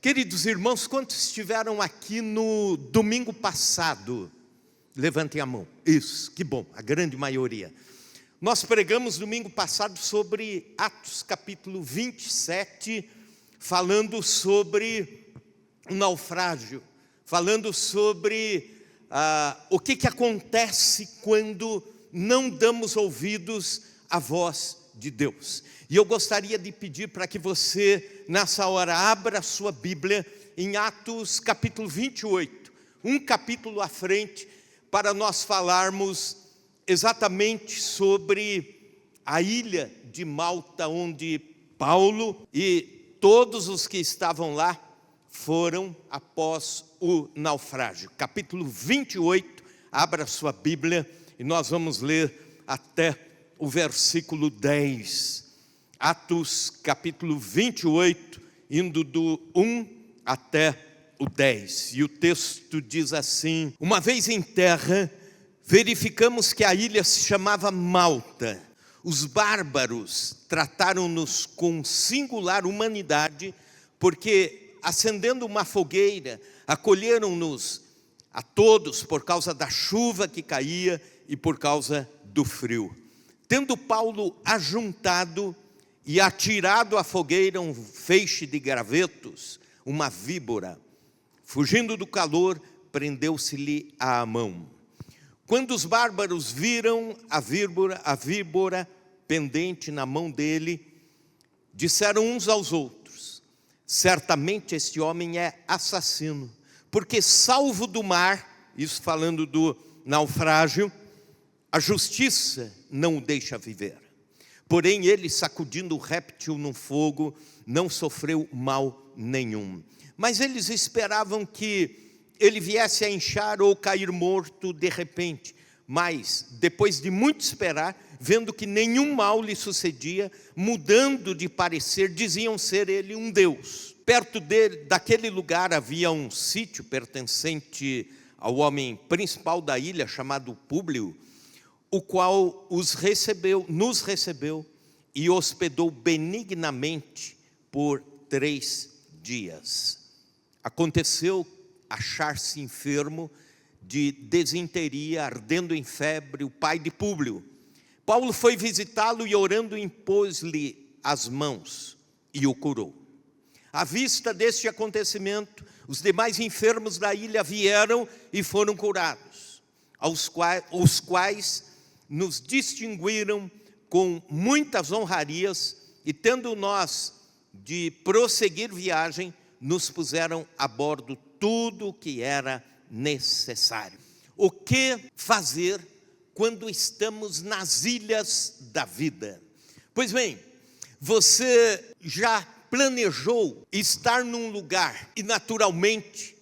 Queridos irmãos, quantos estiveram aqui no domingo passado? Levantem a mão. Isso, que bom, a grande maioria. Nós pregamos domingo passado sobre Atos capítulo 27, falando sobre o naufrágio, falando sobre o que acontece quando não damos ouvidos à voz de Deus. E eu gostaria de pedir para que você, nessa hora, abra a sua Bíblia em Atos capítulo 28, um capítulo à frente, para nós falarmos exatamente sobre a ilha de Malta, onde Paulo e todos os que estavam lá foram após o naufrágio. Capítulo 28, abra a sua Bíblia e nós vamos ler até o versículo 10. Atos capítulo 28, indo do 1 até o 10. E o texto diz assim: uma vez em terra, verificamos que a ilha se chamava Malta. Os bárbaros trataram-nos com singular humanidade, porque acendendo uma fogueira, acolheram-nos a todos por causa da chuva que caía e por causa do frio. Tendo Paulo ajuntado e atirado à fogueira um feixe de gravetos, uma víbora, fugindo do calor, prendeu-se-lhe à mão. Quando os bárbaros viram a víbora pendente na mão dele, disseram uns aos outros: certamente este homem é assassino, porque salvo do mar, isso falando do naufrágio, a justiça não o deixa viver. Porém ele, sacudindo o réptil no fogo, não sofreu mal nenhum. Mas eles esperavam que ele viesse a inchar ou cair morto de repente. Mas, depois de muito esperar, vendo que nenhum mal lhe sucedia, mudando de parecer, diziam ser ele um deus. Perto daquele lugar havia um sítio pertencente ao homem principal da ilha, chamado Públio, o qual nos recebeu e hospedou benignamente por 3 dias. Aconteceu achar-se enfermo de desinteria, ardendo em febre, o pai de Públio. Paulo foi visitá-lo e orando impôs-lhe as mãos e o curou. À vista deste acontecimento, os demais enfermos da ilha vieram e foram curados, os quais nos distinguiram com muitas honrarias, e tendo nós de prosseguir viagem, nos puseram a bordo tudo o que era necessário. O que fazer quando estamos nas ilhas da vida? Pois bem, você já planejou estar num lugar e naturalmente,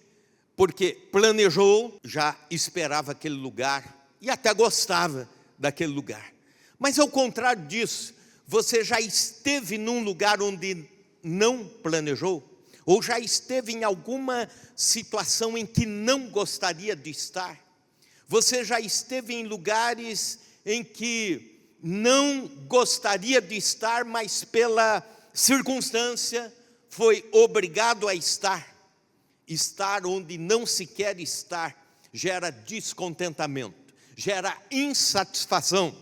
porque planejou, já esperava aquele lugar e até gostava daquele lugar. Mas ao contrário disso, você já esteve num lugar onde não planejou? Ou já esteve em alguma situação em que não gostaria de estar? Você já esteve em lugares em que não gostaria de estar, mas pela circunstância foi obrigado a estar? Estar onde não se quer estar gera descontentamento, gera insatisfação.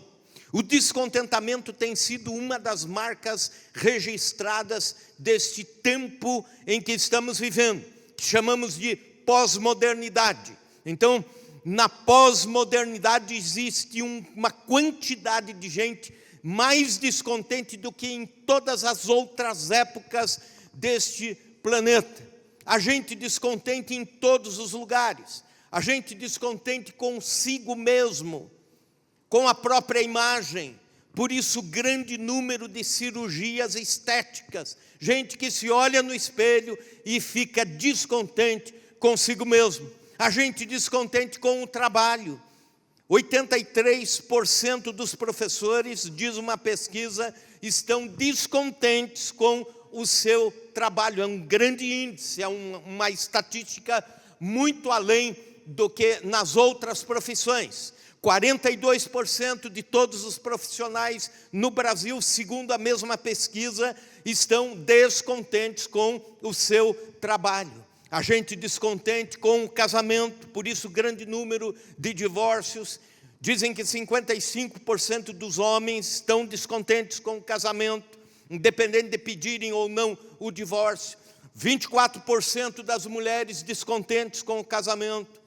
O descontentamento tem sido uma das marcas registradas deste tempo em que estamos vivendo, que chamamos de pós-modernidade. Então, na pós-modernidade existe uma quantidade de gente mais descontente do que em todas as outras épocas deste planeta. A gente descontente em todos os lugares, a gente descontente consigo mesmo, com a própria imagem. Por isso, grande número de cirurgias estéticas, gente que se olha no espelho e fica descontente consigo mesmo. A gente descontente com o trabalho. 83% dos professores, diz uma pesquisa, estão descontentes com o seu trabalho. É um grande índice, é uma estatística muito além do que nas outras profissões. 42% de todos os profissionais no Brasil, segundo a mesma pesquisa, estão descontentes com o seu trabalho. A gente descontente com o casamento, por isso grande número de divórcios. Dizem que 55% dos homens estão descontentes com o casamento, independente de pedirem ou não o divórcio. 24% das mulheres descontentes com o casamento.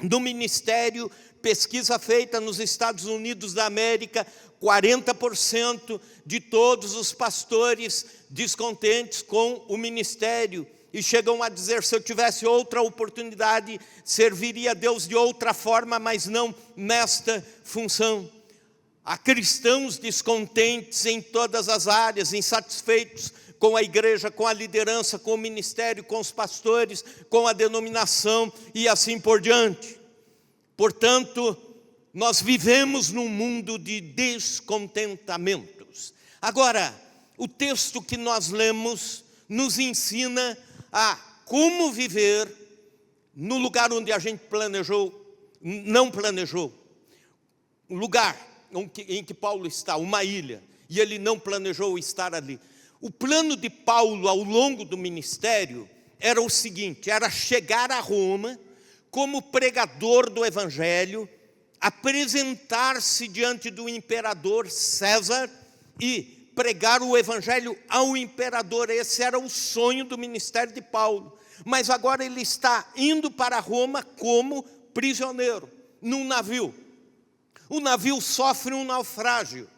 No ministério, pesquisa feita nos Estados Unidos da América, 40% de todos os pastores descontentes com o ministério. E chegam a dizer, se eu tivesse outra oportunidade, serviria a Deus de outra forma, mas não nesta função. Há cristãos descontentes em todas as áreas, insatisfeitos com a igreja, com a liderança, com o ministério, com os pastores, com a denominação e assim por diante. Portanto, nós vivemos num mundo de descontentamentos. Agora, o texto que nós lemos nos ensina a como viver no lugar onde a gente não planejou. Um lugar em que Paulo está, uma ilha, e ele não planejou estar ali. O plano de Paulo ao longo do ministério era o seguinte, era chegar a Roma como pregador do evangelho, apresentar-se diante do imperador César e pregar o evangelho ao imperador. Esse era o sonho do ministério de Paulo. Mas agora ele está indo para Roma como prisioneiro, num navio. O navio sofre um naufrágio.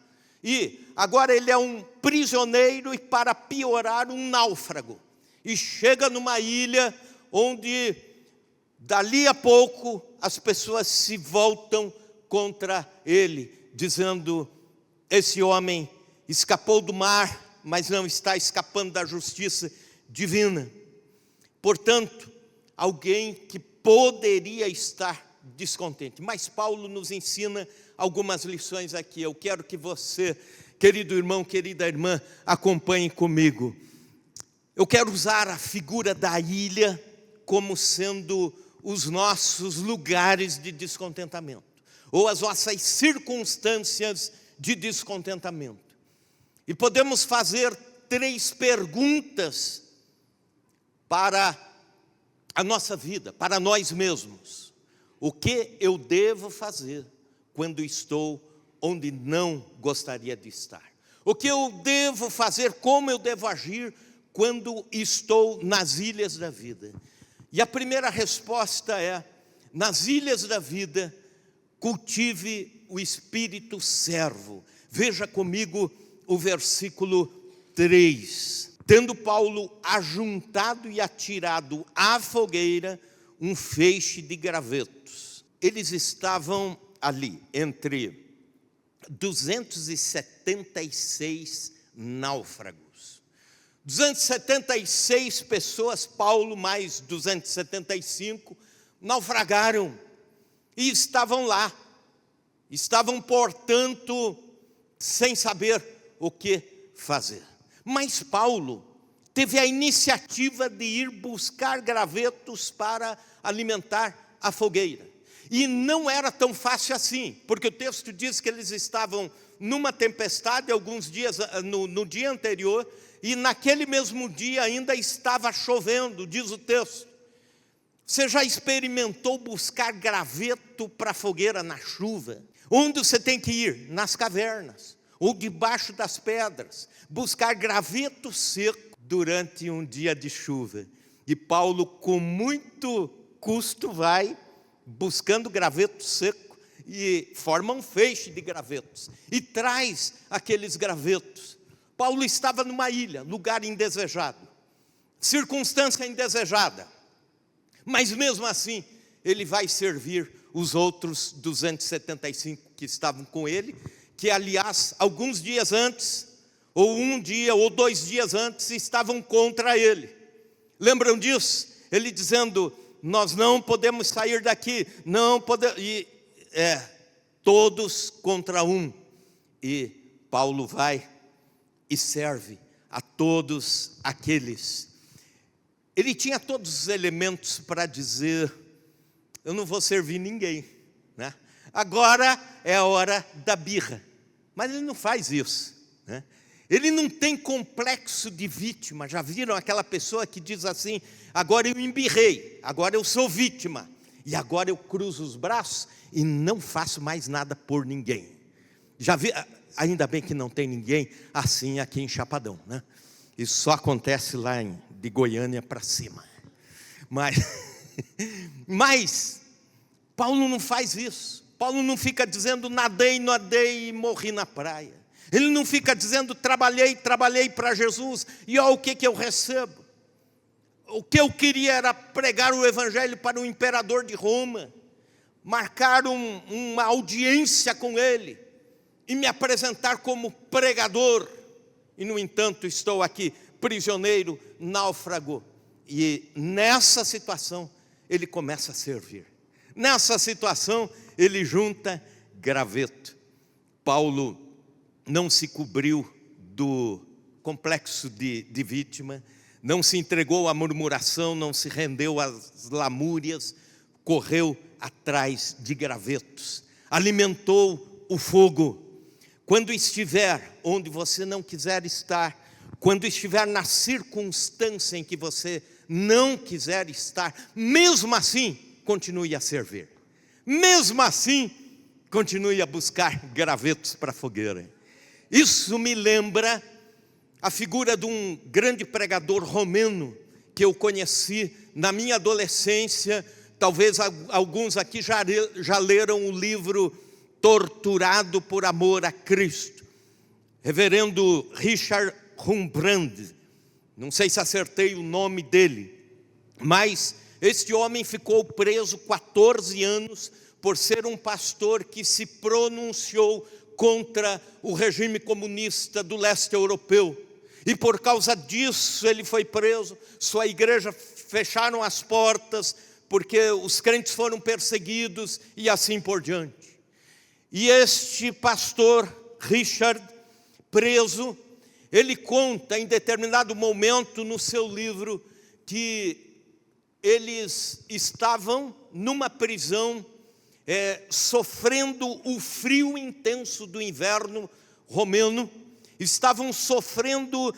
E agora ele é um prisioneiro e, para piorar, um náufrago. E chega numa ilha onde, dali a pouco, as pessoas se voltam contra ele, dizendo, esse homem escapou do mar, mas não está escapando da justiça divina. Portanto, alguém que poderia estar descontente. Mas Paulo nos ensina algumas lições aqui. Eu quero que você, querido irmão, querida irmã, acompanhe comigo. Eu quero usar a figura da ilha como sendo os nossos lugares de descontentamento, ou as nossas circunstâncias de descontentamento. E podemos fazer 3 perguntas para a nossa vida, para nós mesmos. O que eu devo fazer quando estou onde não gostaria de estar? O que eu devo fazer, como eu devo agir quando estou nas ilhas da vida? E a primeira resposta é, nas ilhas da vida, cultive o espírito servo. Veja comigo o versículo 3. Tendo Paulo ajuntado e atirado à fogueira um feixe de gravetos. Eles estavam ali entre 276 náufragos. 276 pessoas, Paulo mais 275, naufragaram e estavam lá. Estavam, portanto, sem saber o que fazer. Mas Paulo teve a iniciativa de ir buscar gravetos para alimentar a fogueira. E não era tão fácil assim, porque o texto diz que eles estavam numa tempestade alguns dias, no dia anterior, e naquele mesmo dia ainda estava chovendo, diz o texto. Você já experimentou buscar graveto para a fogueira na chuva? Onde você tem que ir? Nas cavernas, ou debaixo das pedras, buscar graveto seco durante um dia de chuva. E Paulo, com muito custo, vai buscando graveto seco e forma um feixe de gravetos e traz aqueles gravetos. Paulo estava numa ilha, lugar indesejado, circunstância indesejada, mas mesmo assim ele vai servir os outros 275 que estavam com ele, que aliás alguns dias antes, ou um dia ou 2 dias antes, estavam contra ele. Lembram disso? Ele dizendo, nós não podemos sair daqui, não podemos, todos contra um. E Paulo vai e serve a todos aqueles. Ele tinha todos os elementos para dizer, eu não vou servir ninguém, né? Agora é a hora da birra. Mas ele não faz isso, né? Ele não tem complexo de vítima. Já viram aquela pessoa que diz assim: agora eu embirrei, agora eu sou vítima, e agora eu cruzo os braços e não faço mais nada por ninguém. Já vi, ainda bem que não tem ninguém assim aqui em Chapadão, né? Isso só acontece lá de Goiânia para cima. Mas Paulo não faz isso. Paulo não fica dizendo nadei e morri na praia. Ele não fica dizendo trabalhei para Jesus e olha o que eu recebo. O que eu queria era pregar o evangelho para o imperador de Roma, marcar uma audiência com ele e me apresentar como pregador. E no entanto estou aqui prisioneiro, náufrago. E nessa situação ele começa a servir. Nessa situação ele junta graveto. Paulo não se cobriu do complexo de vítima, não se entregou à murmuração, não se rendeu às lamúrias, correu atrás de gravetos, alimentou o fogo. Quando estiver onde você não quiser estar, quando estiver na circunstância em que você não quiser estar, mesmo assim, continue a servir. Mesmo assim, continue a buscar gravetos para a fogueira. Isso me lembra a figura de um grande pregador romeno que eu conheci na minha adolescência. Talvez alguns aqui já leram o livro Torturado por Amor a Cristo. Reverendo Richard Wurmbrand. Não sei se acertei o nome dele, mas este homem ficou preso 14 anos por ser um pastor que se pronunciou contra o regime comunista do leste europeu. E por causa disso ele foi preso, sua igreja fecharam as portas, porque os crentes foram perseguidos e assim por diante. E este pastor, Richard, preso, ele conta em determinado momento no seu livro que eles estavam numa prisão, sofrendo o frio intenso do inverno romeno, estavam sofrendo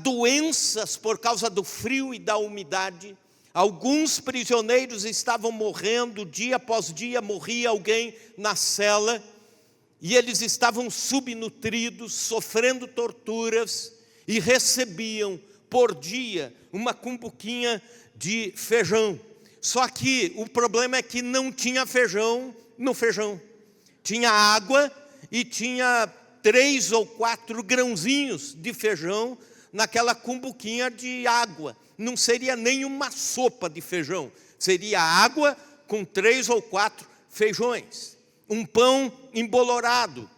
doenças por causa do frio e da umidade. Alguns prisioneiros estavam morrendo, dia após dia morria alguém na cela, e eles estavam subnutridos, sofrendo torturas, e recebiam por dia uma cumbuquinha de feijão. Só que o problema é que não tinha feijão no feijão. Tinha água e tinha 3 ou 4 grãozinhos de feijão naquela cumbuquinha de água. Não seria nem uma sopa de feijão. Seria água com 3 ou 4 feijões. Um pão embolorado.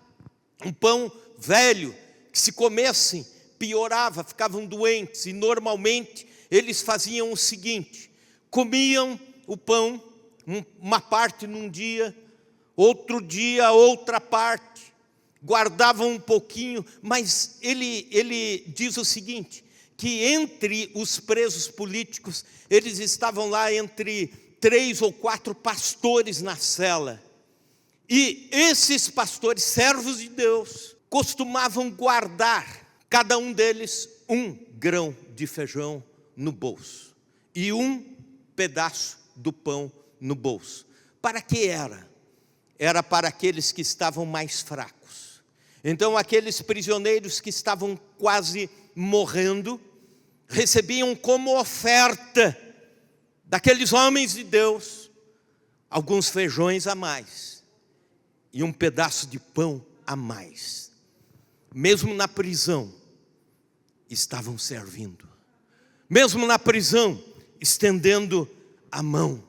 Um pão velho, que se comessem, piorava, ficavam doentes. E normalmente eles faziam o seguinte: comiam o pão, uma parte num dia, outro dia outra parte, guardavam um pouquinho, mas ele diz o seguinte, que entre os presos políticos, eles estavam lá entre 3 ou 4 pastores na cela, e esses pastores, servos de Deus, costumavam guardar, cada um deles, 1 grão de feijão no bolso, e 1 pedaço do pão no bolso. Para que era? Era para aqueles que estavam mais fracos. Então aqueles prisioneiros que estavam quase morrendo, recebiam como oferta daqueles homens de Deus, alguns feijões a mais, e 1 pedaço de pão a mais. Mesmo na prisão, estavam servindo. Mesmo na prisão, estendendo a mão.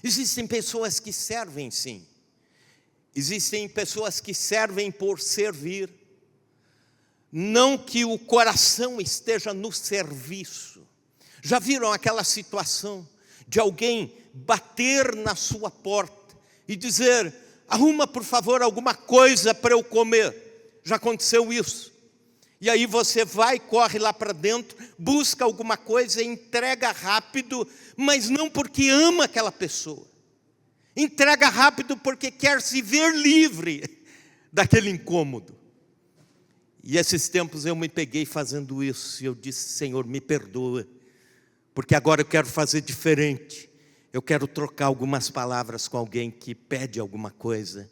Existem pessoas que servem, sim. Existem pessoas que servem por servir. Não que o coração esteja no serviço. Já viram aquela situação de alguém bater na sua porta e dizer: arruma por favor alguma coisa para eu comer? Já aconteceu isso. E aí você vai, corre lá para dentro, busca alguma coisa, entrega rápido, mas não porque ama aquela pessoa. Entrega rápido porque quer se ver livre daquele incômodo. E esses tempos eu me peguei fazendo isso. E eu disse: Senhor, me perdoa, porque agora eu quero fazer diferente. Eu quero trocar algumas palavras com alguém que pede alguma coisa.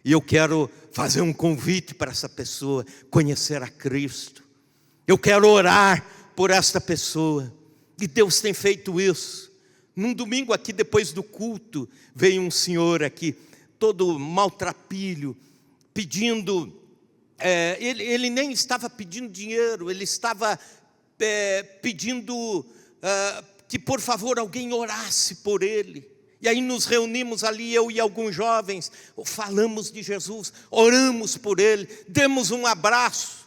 E eu quero fazer um convite para essa pessoa conhecer a Cristo. Eu quero orar por esta pessoa. E Deus tem feito isso. Num domingo aqui, depois do culto, veio um senhor aqui, todo maltrapilho, pedindo... ele nem estava pedindo dinheiro, ele estava pedindo que por favor alguém orasse por ele. E aí nos reunimos ali, eu e alguns jovens, falamos de Jesus, oramos por ele, demos um abraço.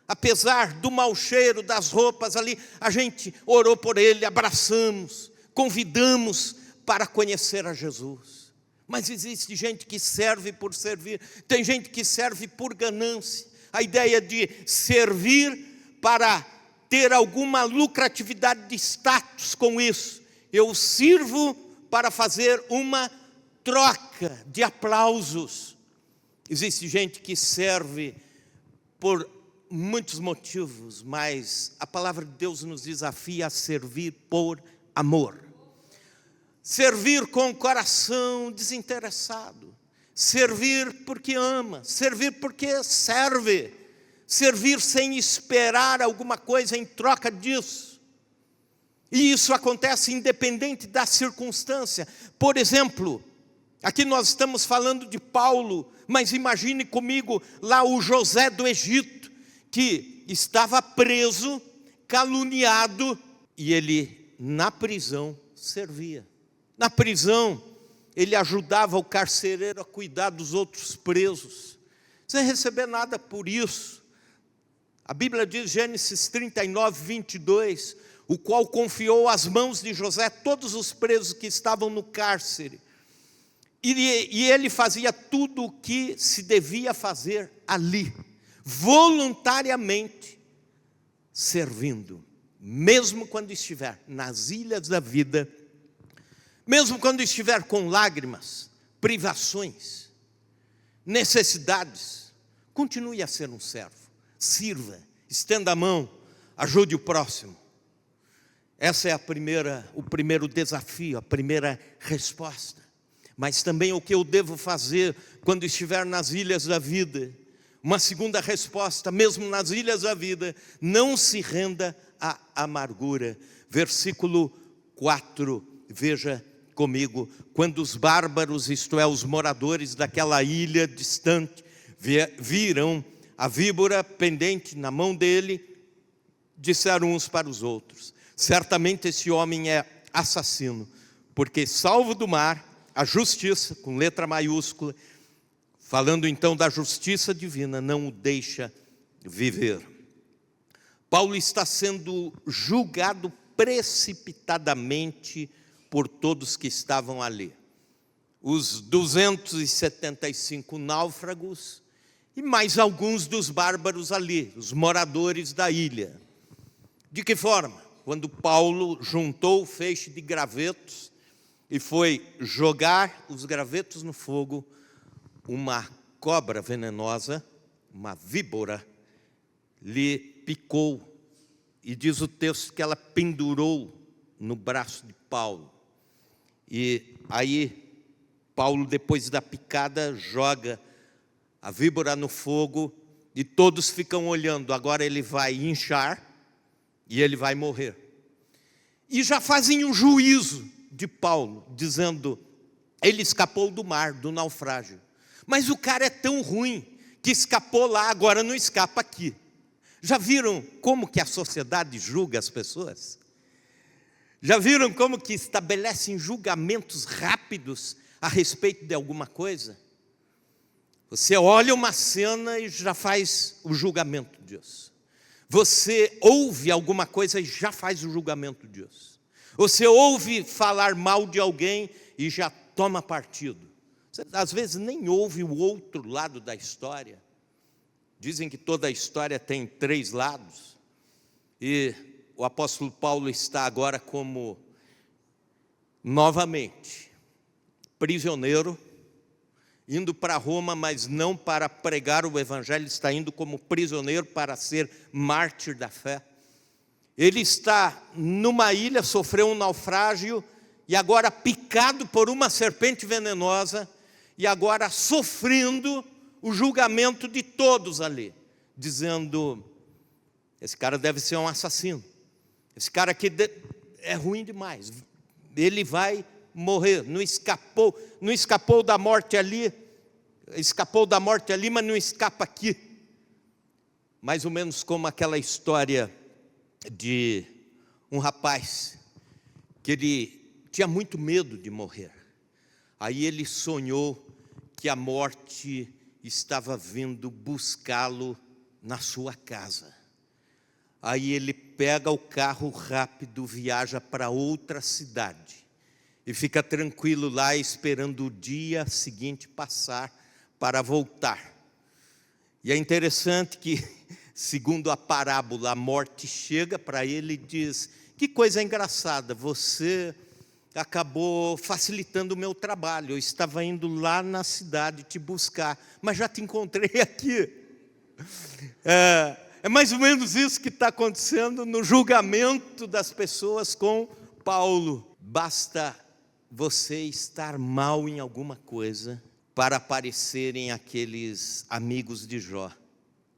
Apesar do mau cheiro das roupas ali, a gente orou por ele, abraçamos, convidamos para conhecer a Jesus. Mas existe gente que serve por servir, tem gente que serve por ganância. A ideia de servir para ter alguma lucratividade de status com isso. Eu sirvo para fazer uma troca de aplausos. Existe gente que serve por muitos motivos, mas a palavra de Deus nos desafia a servir por amor. Servir com o coração desinteressado. Servir porque ama. Servir porque serve. Servir sem esperar alguma coisa em troca disso. E isso acontece independente da circunstância. Por exemplo, aqui nós estamos falando de Paulo, mas imagine comigo lá o José do Egito, que estava preso, caluniado, e ele na prisão servia. Na prisão, ele ajudava o carcereiro a cuidar dos outros presos, sem receber nada por isso. A Bíblia diz, Gênesis 39, 22, o qual confiou às mãos de José todos os presos que estavam no cárcere. E ele fazia tudo o que se devia fazer ali, voluntariamente, servindo, mesmo quando estiver nas ilhas da vida, mesmo quando estiver com lágrimas, privações, necessidades, continue a ser um servo, sirva, estenda a mão, ajude o próximo. Essa é o primeiro desafio, a primeira resposta. Mas também o que eu devo fazer quando estiver nas ilhas da vida. Uma segunda resposta, mesmo nas ilhas da vida, não se renda à amargura. Versículo 4, veja comigo. Quando os bárbaros, isto é, os moradores daquela ilha distante, viram a víbora pendente na mão dele, disseram uns para os outros: certamente esse homem é assassino, porque salvo do mar, a justiça, com letra maiúscula, falando então da justiça divina, não o deixa viver. Paulo está sendo julgado precipitadamente por todos que estavam ali. Os 275 náufragos e mais alguns dos bárbaros ali, os moradores da ilha. De que forma? Quando Paulo juntou o feixe de gravetos e foi jogar os gravetos no fogo, uma cobra venenosa, uma víbora, lhe picou. E diz o texto que ela pendurou no braço de Paulo. E aí, Paulo, depois da picada, joga a víbora no fogo e todos ficam olhando. Agora ele vai inchar e ele vai morrer. E já fazem um juízo de Paulo, dizendo: ele escapou do mar, do naufrágio. Mas o cara é tão ruim que escapou lá, agora não escapa aqui. Já viram como que a sociedade julga as pessoas? Já viram como que estabelecem julgamentos rápidos a respeito de alguma coisa? Você olha uma cena e já faz o julgamento disso. Você ouve alguma coisa e já faz o julgamento disso. Você ouve falar mal de alguém e já toma partido. Você, às vezes, nem ouve o outro lado da história. Dizem que toda a história tem 3 lados. E o apóstolo Paulo está agora como, novamente, prisioneiro, indo para Roma, mas não para pregar o evangelho, está indo como prisioneiro para ser mártir da fé. Ele está numa ilha, sofreu um naufrágio, e agora picado por uma serpente venenosa, e agora sofrendo o julgamento de todos ali, dizendo: esse cara deve ser um assassino, esse cara aqui é ruim demais, ele vai morrer, não escapou da morte ali, mas não escapa aqui. Mais ou menos como aquela história de um rapaz que ele tinha muito medo de morrer. Aí ele sonhou que a morte estava vindo buscá-lo na sua casa. Aí ele pega o carro rápido, viaja para outra cidade e fica tranquilo lá, esperando o dia seguinte passar para voltar. E é interessante que, segundo a parábola, a morte chega para ele e diz: que coisa engraçada, você acabou facilitando o meu trabalho, eu estava indo lá na cidade te buscar, mas já te encontrei aqui. É mais ou menos isso que está acontecendo no julgamento das pessoas com Paulo. Basta você estar mal em alguma coisa para aparecerem aqueles amigos de Jó.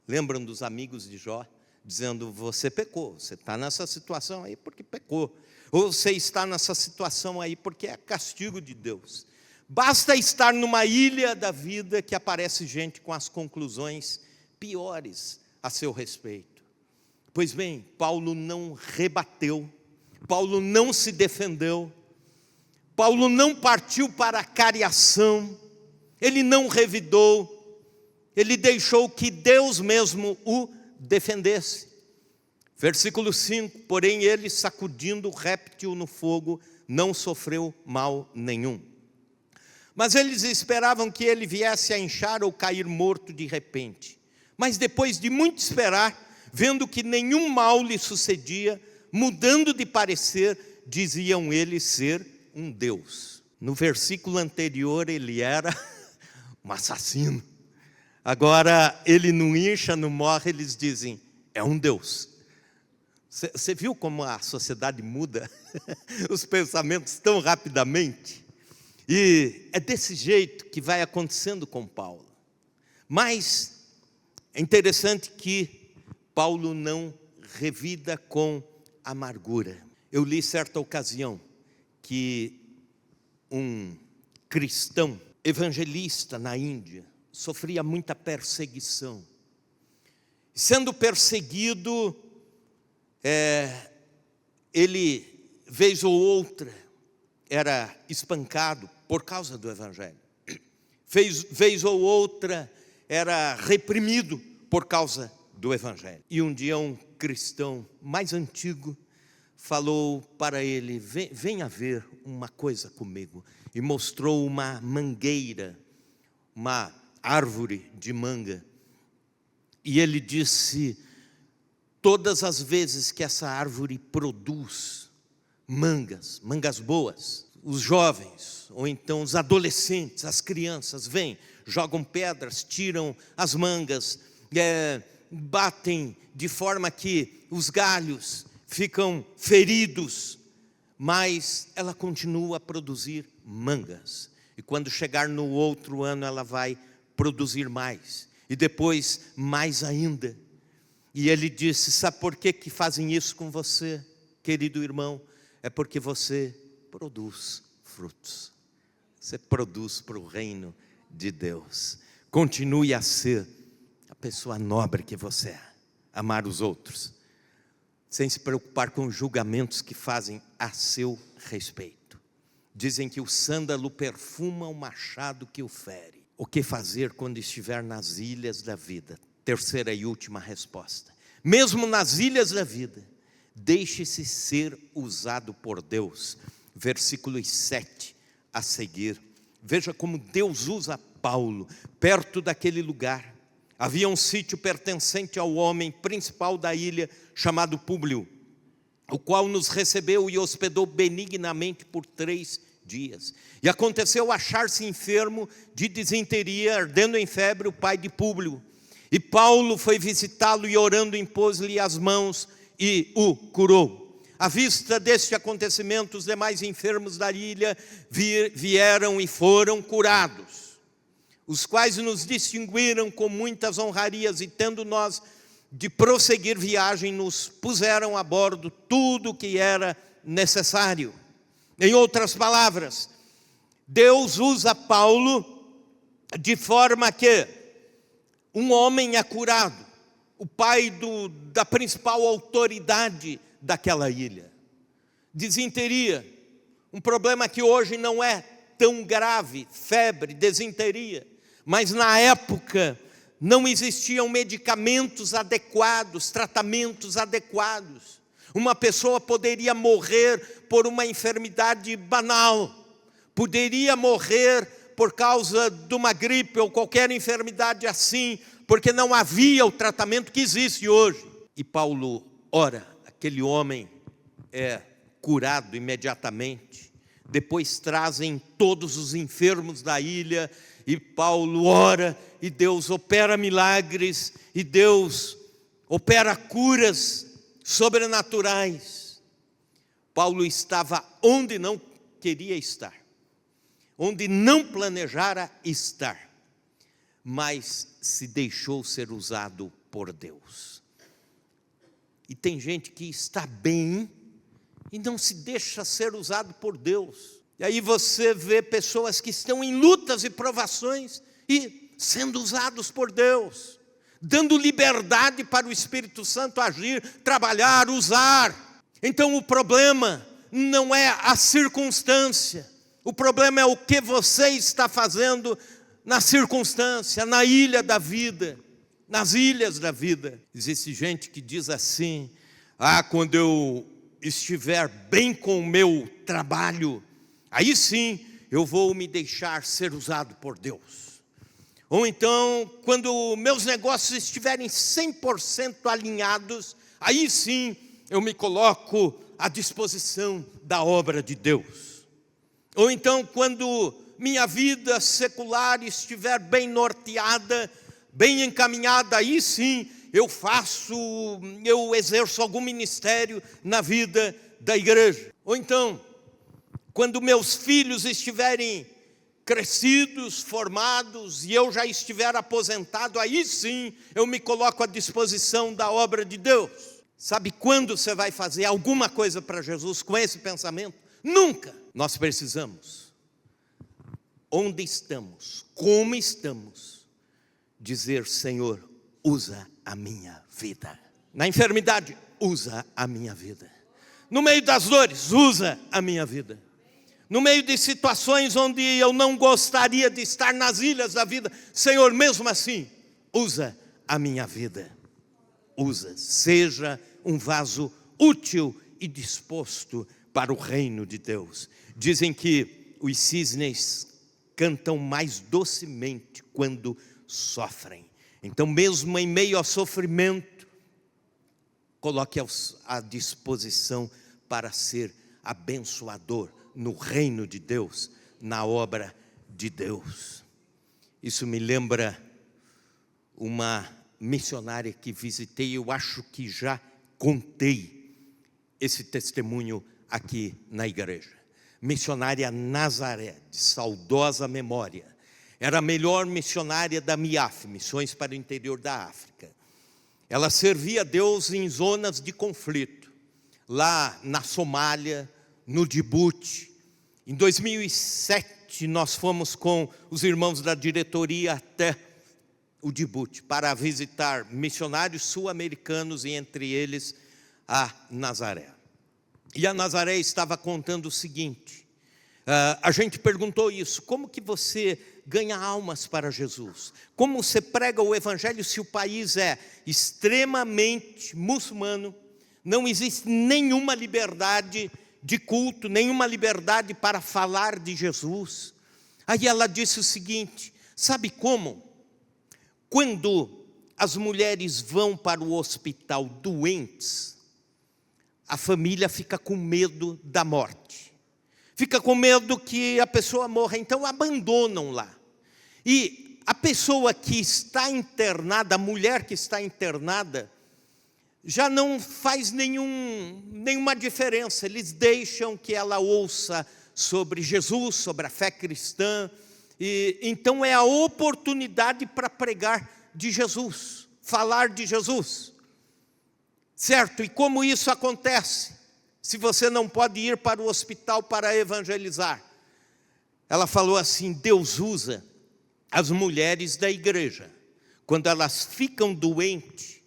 Lembram dos amigos de Jó? Dizendo: você pecou, você está nessa situação aí porque pecou. Ou você está nessa situação aí porque é castigo de Deus. Basta estar numa ilha da vida que aparece gente com as conclusões piores a seu respeito. Pois bem, Paulo não rebateu, Paulo não se defendeu, Paulo não partiu para a cariação, ele não revidou, ele deixou que Deus mesmo o defendesse. Versículo 5, porém ele, sacudindo o réptil no fogo, não sofreu mal nenhum. Mas eles esperavam que ele viesse a inchar ou cair morto de repente. Mas depois de muito esperar, vendo que nenhum mal lhe sucedia, mudando de parecer, diziam ele ser um Deus. No versículo anterior ele era um assassino. Agora ele não incha, não morre, eles dizem: é um Deus. Você viu como a sociedade muda os pensamentos tão rapidamente? E é desse jeito que vai acontecendo com Paulo. Mas é interessante que Paulo não revida com amargura. Eu li certa ocasião que um cristão evangelista na Índia sofria muita perseguição. Sendo perseguido, ele, vez ou outra, era espancado por causa do evangelho. Vez ou outra, era reprimido por causa do evangelho. E um dia um cristão mais antigo falou para ele: venha ver uma coisa comigo. E mostrou uma mangueira, uma árvore de manga. E ele disse: todas as vezes que essa árvore produz mangas boas, os jovens, ou então os adolescentes, as crianças, vêm, jogam pedras, tiram as mangas, batem de forma que os galhos ficam feridos, mas ela continua a produzir mangas. E quando chegar no outro ano, ela vai produzir mais, e depois mais ainda. E ele disse: sabe por que fazem isso com você, querido irmão? É porque você produz frutos. Você produz para o reino de Deus. Continue a ser a pessoa nobre que você é. Amar os outros, sem se preocupar com os julgamentos que fazem a seu respeito. Dizem que o sândalo perfuma o machado que o fere. O que fazer quando estiver nas ilhas da vida? Terceira e última resposta: mesmo nas ilhas da vida, deixe-se ser usado por Deus. Versículos 7 a seguir. Veja como Deus usa Paulo. Perto daquele lugar havia um sítio pertencente ao homem principal da ilha, chamado Públio, o qual nos recebeu e hospedou benignamente por 3 dias. E aconteceu achar-se enfermo de disenteria, ardendo em febre, o pai de Públio. E Paulo foi visitá-lo e orando impôs-lhe as mãos e o curou. À vista deste acontecimento, os demais enfermos da ilha vieram e foram curados, os quais nos distinguiram com muitas honrarias, e tendo nós de prosseguir viagem, nos puseram a bordo tudo o que era necessário. Em outras palavras, Deus usa Paulo de forma que um homem é curado, o pai da principal autoridade daquela ilha. Disenteria, um problema que hoje não é tão grave, febre, disenteria, mas na época não existiam medicamentos adequados, tratamentos adequados. Uma pessoa poderia morrer por uma enfermidade banal, poderia morrer por causa de uma gripe ou qualquer enfermidade assim, porque não havia o tratamento que existe hoje. E Paulo ora, aquele homem é curado imediatamente. Depois trazem todos os enfermos da ilha, e Paulo ora, e Deus opera milagres, e Deus opera curas sobrenaturais. Paulo estava onde não queria estar, onde não planejara estar, mas se deixou ser usado por Deus. E tem gente que está bem e não se deixa ser usado por Deus. E aí você vê pessoas que estão em lutas e provações e sendo usados por Deus, dando liberdade para o Espírito Santo agir, trabalhar, usar. Então o problema não é a circunstância, o problema é o que você está fazendo na circunstância, na ilha da vida, nas ilhas da vida. Existe gente que diz assim: quando eu estiver bem com o meu trabalho, aí sim eu vou me deixar ser usado por Deus. Ou então, quando meus negócios estiverem 100% alinhados, aí sim eu me coloco à disposição da obra de Deus. Ou então, quando minha vida secular estiver bem norteada, bem encaminhada, aí sim eu exerço algum ministério na vida da igreja. Ou então, quando meus filhos estiverem crescidos, formados, e eu já estiver aposentado, aí sim eu me coloco à disposição da obra de Deus. Sabe quando você vai fazer alguma coisa para Jesus com esse pensamento? Nunca. Nós precisamos, onde estamos, como estamos, dizer: Senhor, usa a minha vida. Na enfermidade, usa a minha vida. No meio das dores, usa a minha vida. No meio de situações onde eu não gostaria de estar, nas ilhas da vida, Senhor, mesmo assim, usa a minha vida. Usa, seja um vaso útil e disposto para o reino de Deus. Dizem que os cisnes cantam mais docemente quando sofrem. Então, mesmo em meio ao sofrimento, coloque à disposição para ser abençoador no reino de Deus, na obra de Deus. Isso me lembra uma missionária que visitei, eu acho que já contei esse testemunho aqui na igreja. Missionária Nazaré, de saudosa memória. Era a melhor missionária da MIAF, Missões para o Interior da África. Ela servia a Deus em zonas de conflito, lá na Somália, no Djibouti. Em 2007, nós fomos com os irmãos da diretoria até o Djibouti para visitar missionários sul-americanos, e entre eles a Nazaré. E a Nazaré estava contando o seguinte: a gente perguntou isso: como que você ganha almas para Jesus? Como você prega o evangelho se o país é extremamente muçulmano? Não existe nenhuma liberdade de culto, nenhuma liberdade para falar de Jesus. Aí ela disse o seguinte: sabe como? Quando as mulheres vão para o hospital doentes, a família fica com medo da morte, fica com medo que a pessoa morra, então abandonam lá. E a pessoa que está internada, a mulher que está internada, já não faz nenhuma diferença. Eles deixam que ela ouça sobre Jesus, sobre a fé cristã. E então é a oportunidade para pregar de Jesus, falar de Jesus. Certo? E como isso acontece? Se você não pode ir para o hospital para evangelizar. Ela falou assim: Deus usa as mulheres da igreja. Quando elas ficam doentes,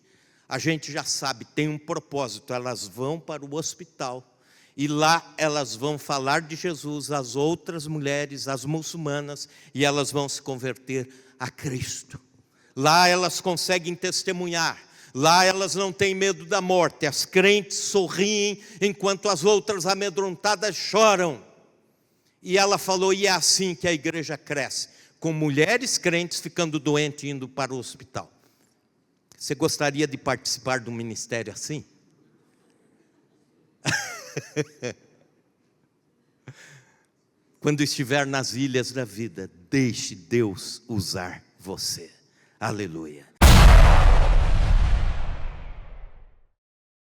a gente já sabe, tem um propósito. Elas vão para o hospital e lá elas vão falar de Jesus às outras mulheres, às muçulmanas, e elas vão se converter a Cristo. Lá elas conseguem testemunhar. Lá elas não têm medo da morte. As crentes sorriem enquanto as outras amedrontadas choram. E ela falou: e é assim que a igreja cresce, com mulheres crentes ficando doentes e indo para o hospital. Você gostaria de participar de um ministério assim? Quando estiver nas ilhas da vida, deixe Deus usar você. Aleluia.